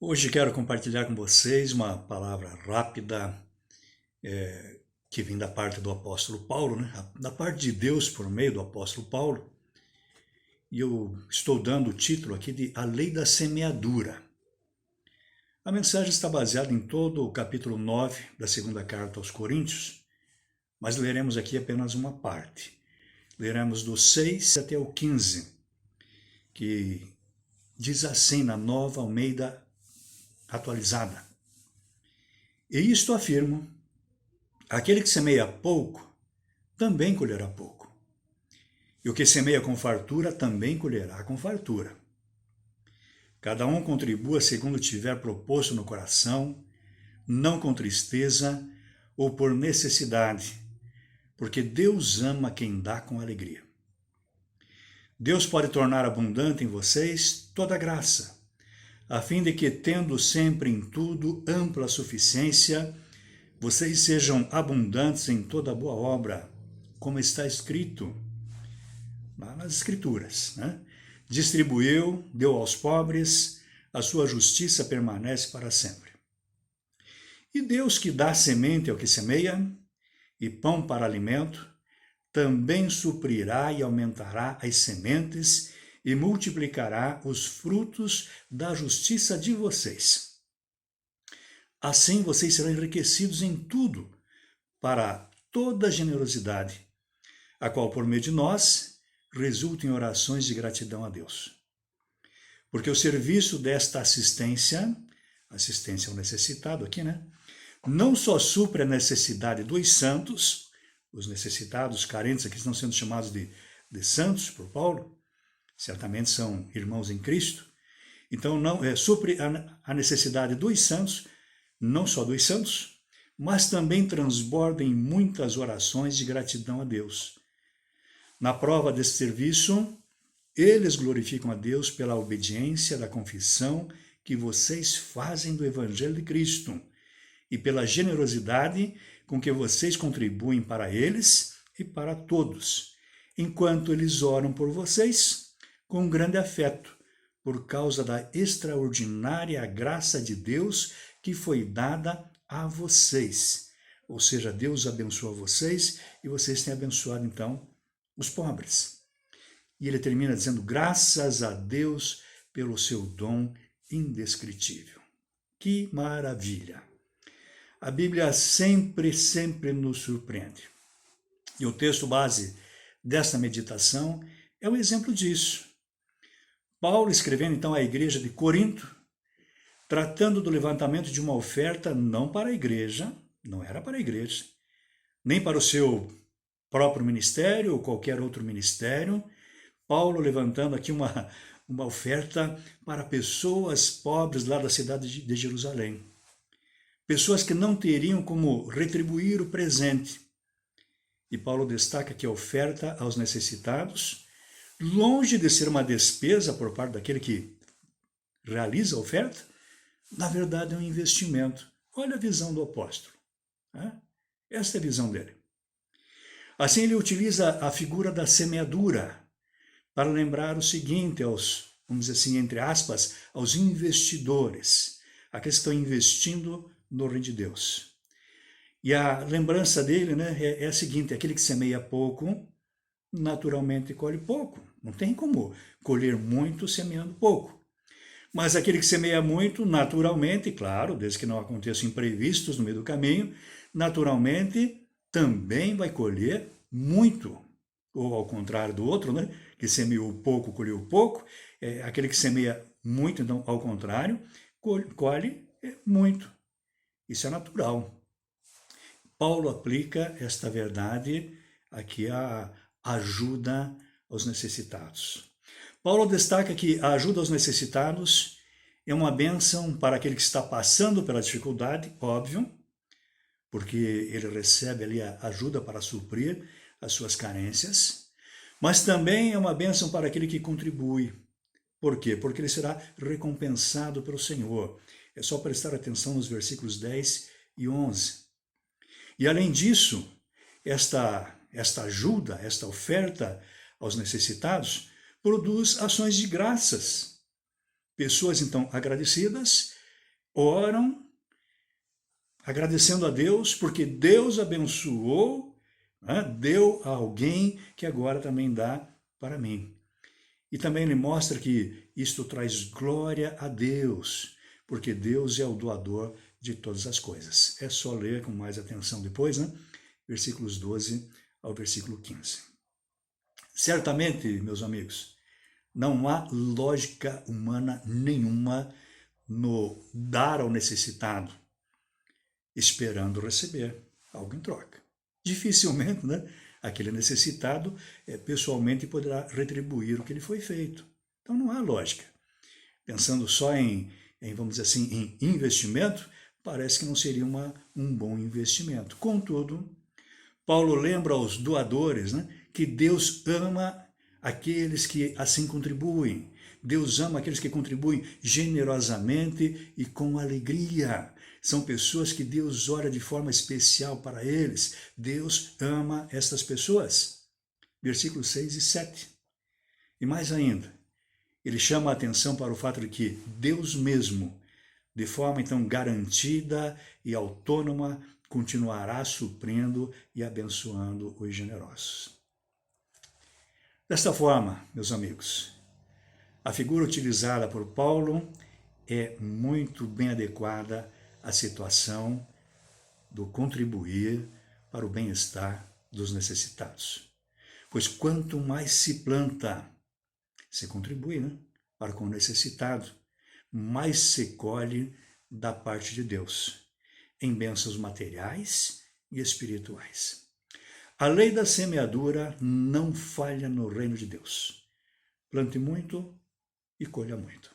Hoje quero compartilhar com vocês uma palavra rápida que vem da parte do apóstolo Paulo, né? Da parte de Deus por meio do apóstolo Paulo. E eu estou dando o título aqui de A Lei da Semeadura. A mensagem está baseada em todo o capítulo 9 da segunda carta aos Coríntios, mas leremos aqui apenas uma parte. Leremos do 6 até o 15, que diz assim na Nova Almeida Atualizada. E isto afirmo: aquele que semeia pouco, também colherá pouco. E o que semeia com fartura, também colherá com fartura. Cada um contribua segundo tiver proposto no coração, não com tristeza ou por necessidade, porque Deus ama quem dá com alegria. Deus pode tornar abundante em vocês toda graça, a fim de que, tendo sempre em tudo ampla suficiência, vocês sejam abundantes em toda boa obra, como está escrito lá nas Escrituras, né? Distribuiu, deu aos pobres, a sua justiça permanece para sempre. E Deus, que dá semente ao que semeia e pão para alimento, também suprirá e aumentará as sementes e multiplicará os frutos da justiça de vocês. Assim vocês serão enriquecidos em tudo, para toda generosidade, a qual por meio de nós resulta em orações de gratidão a Deus. Porque o serviço desta assistência ao necessitado aqui, né? Não só supre a necessidade dos santos, os necessitados, carentes, aqui estão sendo chamados de santos por Paulo, certamente são irmãos em Cristo. Então, não supre a necessidade dos santos, não só dos santos, mas também transborda em muitas orações de gratidão a Deus. Na prova desse serviço, eles glorificam a Deus pela obediência da confissão que vocês fazem do Evangelho de Cristo e pela generosidade com que vocês contribuem para eles e para todos, enquanto eles oram por vocês com grande afeto, por causa da extraordinária graça de Deus que foi dada a vocês. Ou seja, Deus abençoa vocês e vocês têm abençoado, então, os pobres. E ele termina dizendo: graças a Deus pelo seu dom indescritível. Que maravilha! A Bíblia sempre nos surpreende. E o texto base desta meditação é um exemplo disso. Paulo escrevendo então à igreja de Corinto, tratando do levantamento de uma oferta não para a igreja, não era para a igreja, nem para o seu próprio ministério ou qualquer outro ministério. Paulo levantando aqui uma oferta para pessoas pobres lá da cidade de Jerusalém. Pessoas que não teriam como retribuir o presente. E Paulo destaca que a oferta aos necessitados, longe de ser uma despesa por parte daquele que realiza a oferta, na verdade é um investimento. Olha a visão do apóstolo. Né? Esta é a visão dele. Assim ele utiliza a figura da semeadura para lembrar o seguinte aos, vamos dizer assim, entre aspas, aos investidores, aqueles que estão investindo no reino de Deus. E a lembrança dele, né, é a seguinte: aquele que semeia pouco, naturalmente colhe pouco. Não tem como colher muito semeando pouco. Mas aquele que semeia muito, naturalmente, claro, desde que não aconteçam imprevistos no meio do caminho, naturalmente também vai colher muito. Ou ao contrário do outro, né, que semeou pouco, colheu pouco. Aquele que semeia muito, então, ao contrário, colhe muito. Isso é natural. Paulo aplica esta verdade aqui à ajuda aos necessitados. Paulo destaca que a ajuda aos necessitados é uma bênção para aquele que está passando pela dificuldade, óbvio, porque ele recebe ali a ajuda para suprir as suas carências, mas também é uma bênção para aquele que contribui. Por quê? Porque ele será recompensado pelo Senhor. É só prestar atenção nos versículos 10 e 11. E além disso, esta ajuda, esta oferta aos necessitados, produz ações de graças. Pessoas, então, agradecidas oram, agradecendo a Deus, porque Deus abençoou, né? Deu a alguém que agora também dá para mim. E também ele mostra que isto traz glória a Deus, porque Deus é o doador de todas as coisas. É só ler com mais atenção depois, né? Versículos 12 ao versículo 15. Certamente, meus amigos, não há lógica humana nenhuma no dar ao necessitado, esperando receber algo em troca. Dificilmente, né? Aquele necessitado pessoalmente poderá retribuir o que lhe foi feito. Então não há lógica. Pensando só vamos dizer assim, em investimento, parece que não seria um bom investimento. Contudo, Paulo lembra aos doadores, né, que Deus ama aqueles que assim contribuem. Deus ama aqueles que contribuem generosamente e com alegria. São pessoas que Deus olha de forma especial para eles. Deus ama estas pessoas. Versículos 6 e 7. E mais ainda, ele chama a atenção para o fato de que Deus mesmo, de forma então garantida e autônoma, continuará suprindo e abençoando os generosos. Desta forma, meus amigos, a figura utilizada por Paulo é muito bem adequada à situação do contribuir para o bem-estar dos necessitados. Pois quanto mais se planta, se contribui, né, para com o necessitado, mais se colhe da parte de Deus, em bênçãos materiais e espirituais. A lei da semeadura não falha no reino de Deus. Plante muito e colha muito.